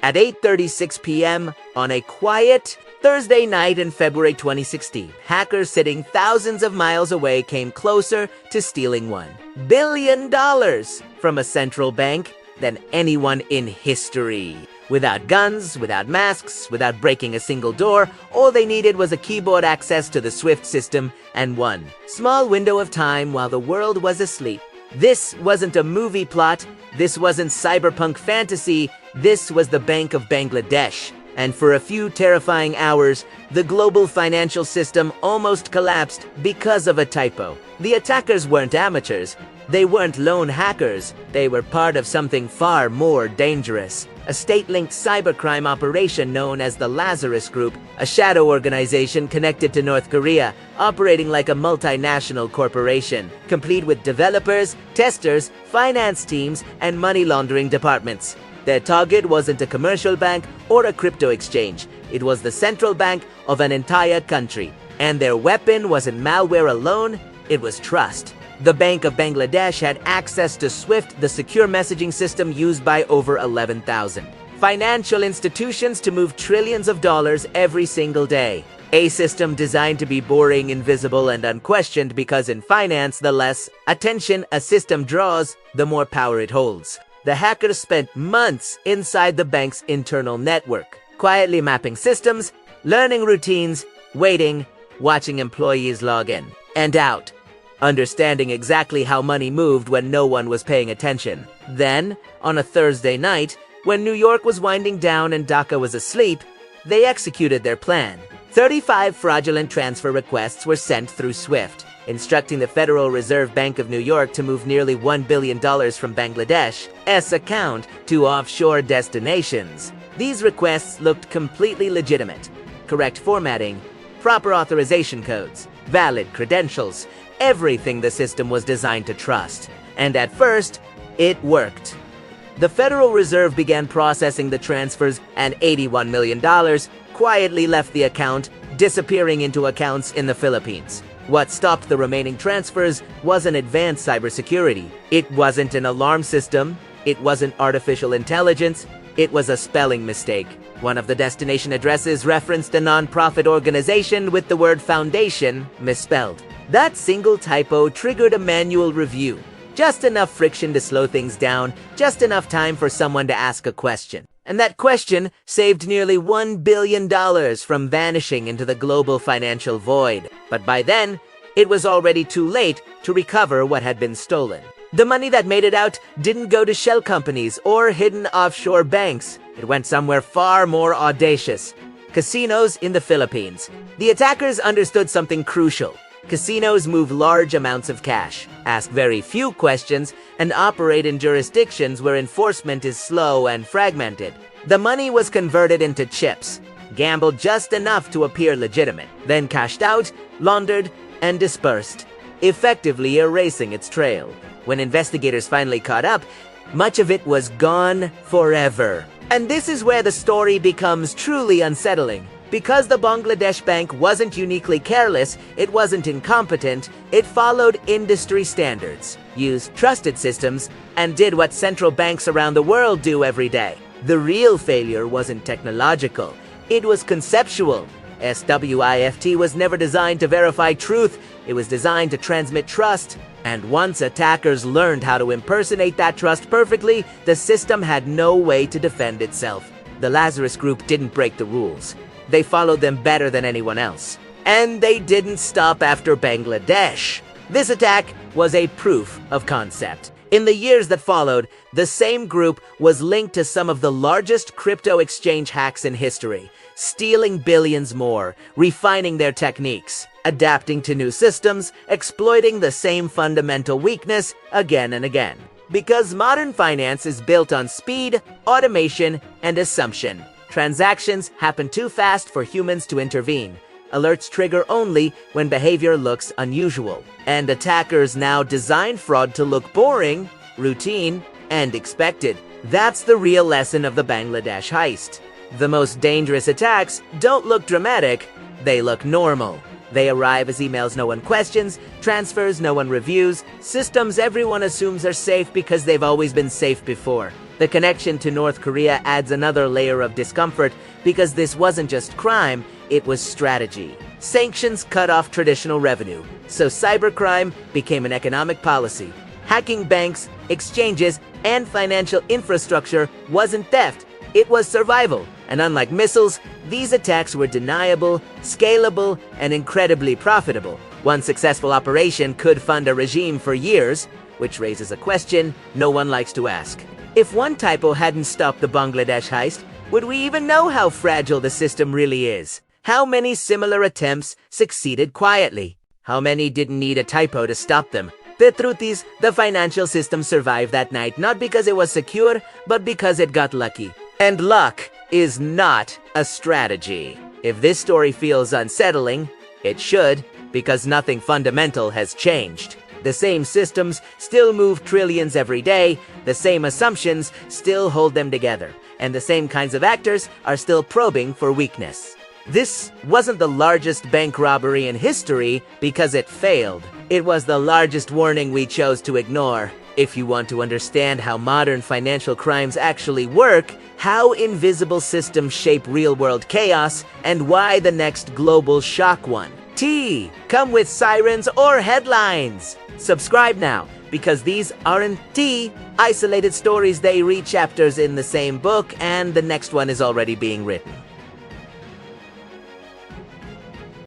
At 8:36 p.m. on a quiet Thursday night in February 2016, hackers sitting thousands of miles away came closer to stealing $1 billion from a central bank than anyone in history. Without guns, without masks, without breaking a single door, all they needed was a keyboard access to the SWIFT system and one small window of time while the world was asleep. This wasn't a movie plot, this wasn't cyberpunk fantasy, this was the Bank of Bangladesh. And for a few terrifying hours, the global financial system almost collapsed because of a typo. The attackers weren't amateurs, they weren't lone hackers, they were part of something far more dangerous. A state-linked cybercrime operation known as the Lazarus Group, a shadow organization connected to North Korea, operating like a multinational corporation, complete with developers, testers, finance teams, and money laundering departments. Their target wasn't a commercial bank or a crypto exchange. It was the central bank of an entire country. And their weapon wasn't malware alone, it was trust. The Bank of Bangladesh had access to SWIFT, the secure messaging system used by over 11,000 financial institutions to move trillions of dollars every single day. A system designed to be boring, invisible, and unquestioned because in finance, the less attention a system draws, the more power it holds. The hackers spent months inside the bank's internal network, quietly mapping systems, learning routines, waiting, watching employees log in and out, understanding exactly how money moved when no one was paying attention. Then, on a Thursday night, when New York was winding down and Dhaka was asleep, they executed their plan. 35 fraudulent transfer requests were sent through SWIFT, instructing the Federal Reserve Bank of New York to move nearly $1 billion from Bangladesh's account to offshore destinations. These requests looked completely legitimate. Correct formatting, proper authorization codes, valid credentials, everything the system was designed to trust. And at first, it worked. The Federal Reserve began processing the transfers and $81 million quietly left the account, disappearing into accounts in the Philippines. What stopped the remaining transfers wasn't advanced cybersecurity. It wasn't an alarm system. It wasn't artificial intelligence. It was a spelling mistake. One of the destination addresses referenced a non-profit organization with the word foundation misspelled. That single typo triggered a manual review. Just enough friction to slow things down, just enough time for someone to ask a question. And that question saved nearly $1 billion from vanishing into the global financial void. But by then, it was already too late to recover what had been stolen. The money that made it out didn't go to shell companies or hidden offshore banks. It went somewhere far more audacious. Casinos in the Philippines. The attackers understood something crucial. Casinos move large amounts of cash, ask very few questions, and operate in jurisdictions where enforcement is slow and fragmented. The money was converted into chips, gambled just enough to appear legitimate, then cashed out, laundered, and dispersed, effectively erasing its trail. When investigators finally caught up, much of it was gone forever. And this is where the story becomes truly unsettling. Because the Bangladesh Bank wasn't uniquely careless, it wasn't incompetent, it followed industry standards, used trusted systems, and did what central banks around the world do every day. The real failure wasn't technological, it was conceptual. SWIFT was never designed to verify truth, it was designed to transmit trust. And once attackers learned how to impersonate that trust perfectly, the system had no way to defend itself. The Lazarus Group didn't break the rules. They followed them better than anyone else. And they didn't stop after Bangladesh. This attack was a proof of concept. In the years that followed, the same group was linked to some of the largest crypto exchange hacks in history, stealing billions more, refining their techniques, adapting to new systems, exploiting the same fundamental weakness again and again. Because modern finance is built on speed, automation, and assumption. Transactions happen too fast for humans to intervene. Alerts trigger only when behavior looks unusual. And attackers now design fraud to look boring, routine, and expected. That's the real lesson of the Bangladesh heist. The most dangerous attacks don't look dramatic, they look normal. They arrive as emails no one questions, transfers no one reviews, systems everyone assumes are safe because they've always been safe before. The connection to North Korea adds another layer of discomfort because this wasn't just crime, it was strategy. Sanctions cut off traditional revenue, so cybercrime became an economic policy. Hacking banks, exchanges, and financial infrastructure wasn't theft, it was survival. And unlike missiles, these attacks were deniable, scalable, and incredibly profitable. One successful operation could fund a regime for years, which raises a question no one likes to ask. If one typo hadn't stopped the Bangladesh heist, would we even know how fragile the system really is? How many similar attempts succeeded quietly? How many didn't need a typo to stop them? The truth is, the financial system survived that night not because it was secure, but because it got lucky. And luck is not a strategy. If this story feels unsettling, it should, because nothing fundamental has changed. The same systems still move trillions every day, the same assumptions still hold them together, and the same kinds of actors are still probing for weakness. This wasn't the largest bank robbery in history because it failed. It was the largest warning we chose to ignore. If you want to understand how modern financial crimes actually work, how invisible systems shape real-world chaos, and why the next global shock one. Come with sirens or headlines. Subscribe now, because these aren't isolated stories. They read chapters in the same book, and the next one is already being written.